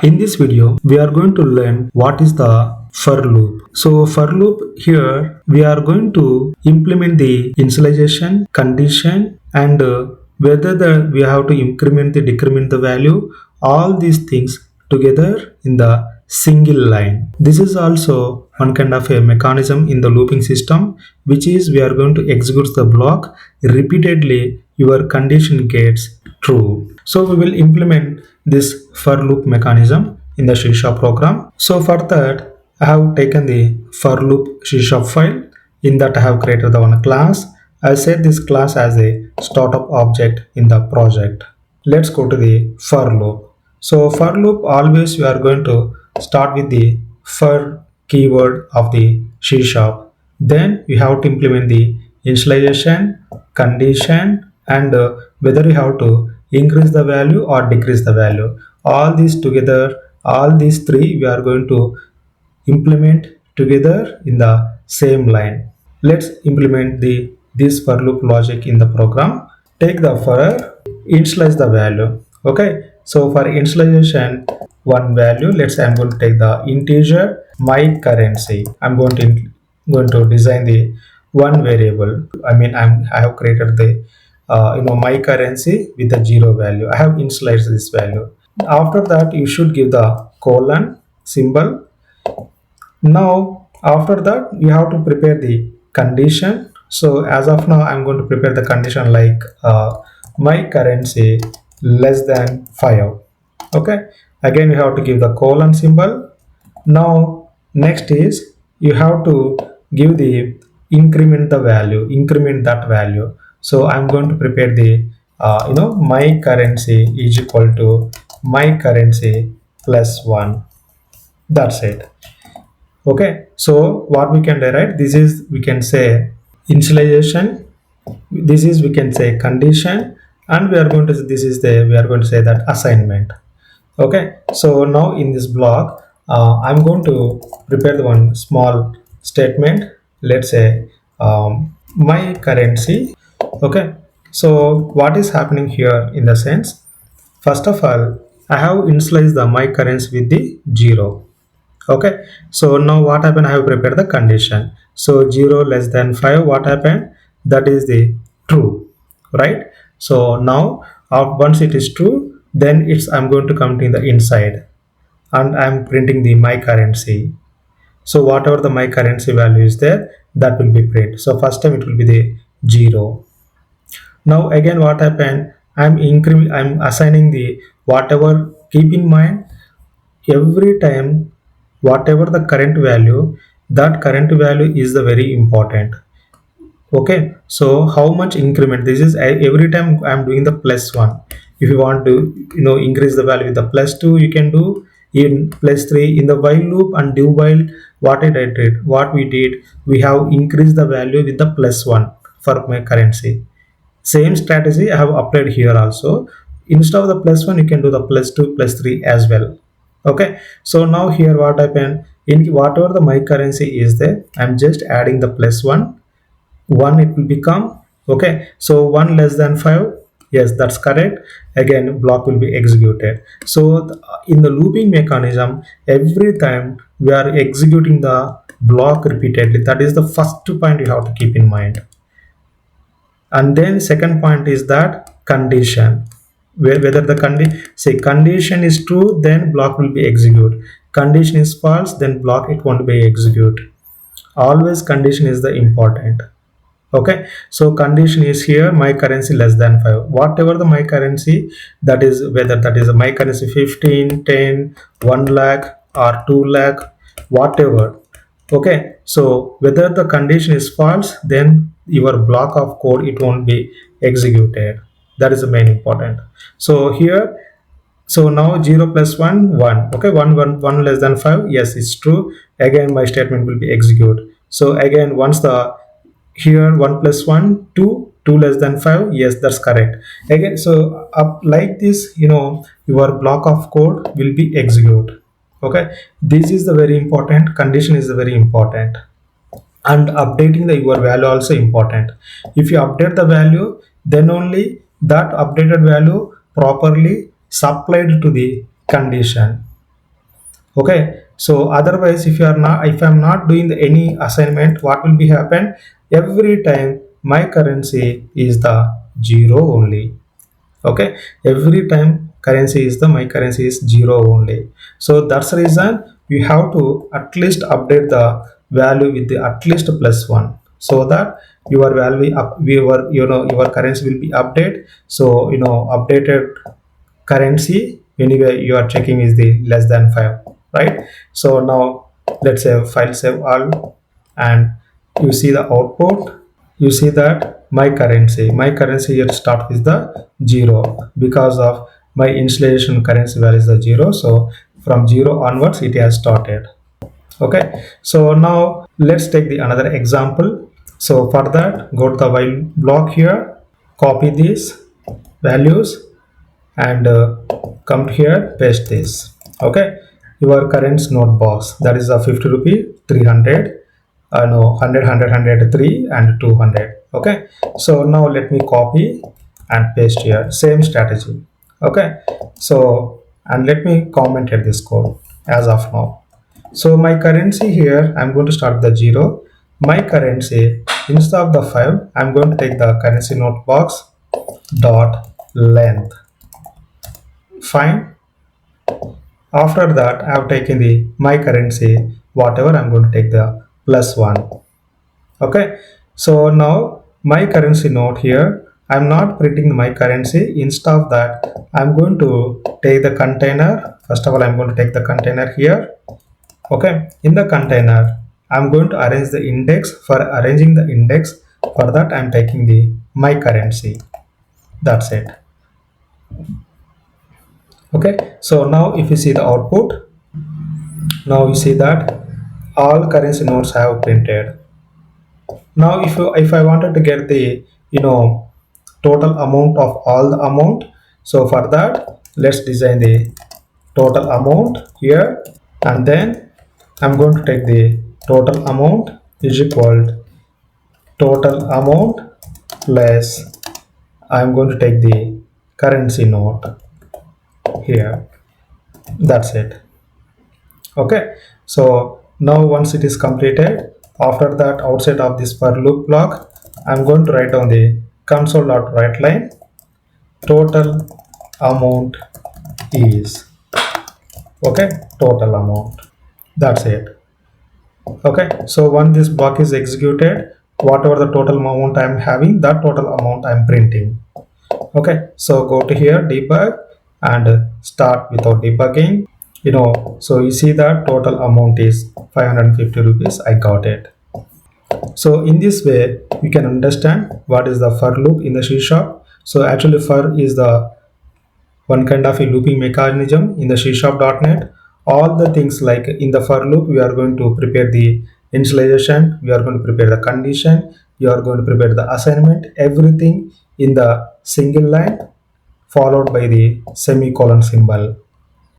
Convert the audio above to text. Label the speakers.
Speaker 1: In this video, we are going to learn what is the for loop. So for loop here, we are going to implement the initialization condition and whether we have to increment the decrement the value, all these things together in the single line. This is also one kind of a mechanism in the looping system, which is we are going to execute the block repeatedly. Your condition gets true. So we will implement this for loop mechanism in the C# program. So for that, I have taken the for loop C# file. In that I have created the one class. I set this class as a startup object in the project. Let's go to the for loop. So for loop, always we are going to start with the for keyword of the C#. Then we have to implement the initialization, condition, and whether we have to increase the value or decrease the value. All these together, all these three we are going to implement together in the same line. Let's implement this for loop logic in the program. Take the for, initialize the value. Okay, so for initialization one value, I'm going to take the integer my currency. I'm going to design the one variable. I have created the my currency with the 0 value. I have initialized this value. After that, you should give the colon symbol. Now after that, you have to prepare the condition. So as of now, I'm going to prepare the condition like my currency less than 5. Okay, again you have to give the colon symbol. Now next is you have to give the increment the value, increment that value. So I'm going to prepare the my currency is equal to my currency plus 1. That's it. Okay, so what we can derive, this is we can say initialization, this is we can say condition, and we are going to say that assignment. Okay, so now in this block I'm going to prepare the one small statement. Let's say my currency. Okay, so what is happening here in the sense, first of all, I have initialized the my currency with the 0. Okay, so now what happened, I have prepared the condition. So 0 less than 5, what happened, that is the true, right? So now once it is true, then I'm going to come in the inside and I'm printing the my currency. So whatever the my currency value is there, that will be print. So first time it will be the 0. Now again what happened, I'm assigning the whatever. Keep in mind, every time whatever the current value, that current value is the very important. Okay, so how much increment, this is every time I'm doing the plus 1. If you want to increase the value with the plus 2, you can do in plus 3 in the while loop and do while. What we did, we have increased the value with the plus 1 for my currency. Same strategy I have applied here also. Instead of the plus 1, you can do the plus 2 plus 3 as well. Okay, so now here what happened, in whatever the my currency is there, I'm just adding the plus 1 it will become. Okay, so 1 less than 5, yes, that's correct. Again block will be executed. So in the looping mechanism, every time we are executing the block repeatedly. That is the first point you have to keep in mind. And then second point is that condition, whether the condition is true, then block will be executed. Condition is false, then block it won't be executed. Always condition is the important. Okay, so condition is here, my currency less than 5. Whatever the my currency, that is whether that is a my currency 15, 10, 1 lakh or 2 lakh, whatever. Okay, so whether the condition is false, then your block of code it won't be executed. That is the main important. So here, so now 0 plus 1 1. Okay, 1 less than 5, yes, it's true. Again my statement will be executed. So again once the here 1 plus 1 2 less than 5, yes, that's correct. Again, so up like this, your block of code will be executed. Okay, this is the very important. Condition is the very important, and updating the your value also important. If you update the value, then only that updated value properly supplied to the condition. Okay, so otherwise if I'm not doing any assignment, what will be happen? Every time my currency is the zero only. Okay, every time currency is the my currency is zero only. So that's the reason you have to at least update the value with the at least plus one, so that your value up your your currency will be updated. So updated currency anyway you are checking is the less than 5, right? So now let's say file save all, and you see the output. You see that my currency here start with the zero, because of my installation currency value is the zero. So from zero onwards it has started. Okay, so now let's take the another example. So for that, go to the while block here, copy these values, and come here, paste this. Okay, your current note box, that is a 50 rupee, 300, no, 100, 103 and 200. Okay, so now let me copy and paste here, same strategy. Okay, so and let me comment at this code as of now. So my currency here, I'm going to start the zero. My currency, instead of the 5, I'm going to take the currency note box dot length. Fine. After that, I have taken the my currency, whatever I'm going to take the plus one. Okay. So now my currency note here, I'm not printing my currency. Instead of that, I'm going to take the container. First of all, I'm going to take the container here. Okay. In the container, I'm going to arrange the index. For arranging the index, for that I'm taking the my currency. That's it. Okay. So now if you see the output, now you see that all currency notes have printed. Now if I wanted to get the total amount of all the amount, so for that let's design the total amount here, and then I'm going to take the total amount is equal to total amount plus I'm going to take the currency note here. That's it. Okay, so now once it is completed, after that outside of this for loop block, I'm going to write down the console.write line total amount is. Okay, total amount. That's it. Okay, so once this block is executed, whatever the total amount I'm having, that total amount I'm printing. Okay, so go to here, debug, and start without debugging. So you see that total amount is 550 rupees. I got it. So in this way you can understand what is the for loop in the C sharp. So actually for is the one kind of a looping mechanism in the C sharp.net. All the things like in the for loop, we are going to prepare the initialization, we are going to prepare the condition, you are going to prepare the assignment, everything in the single line followed by the semicolon symbol.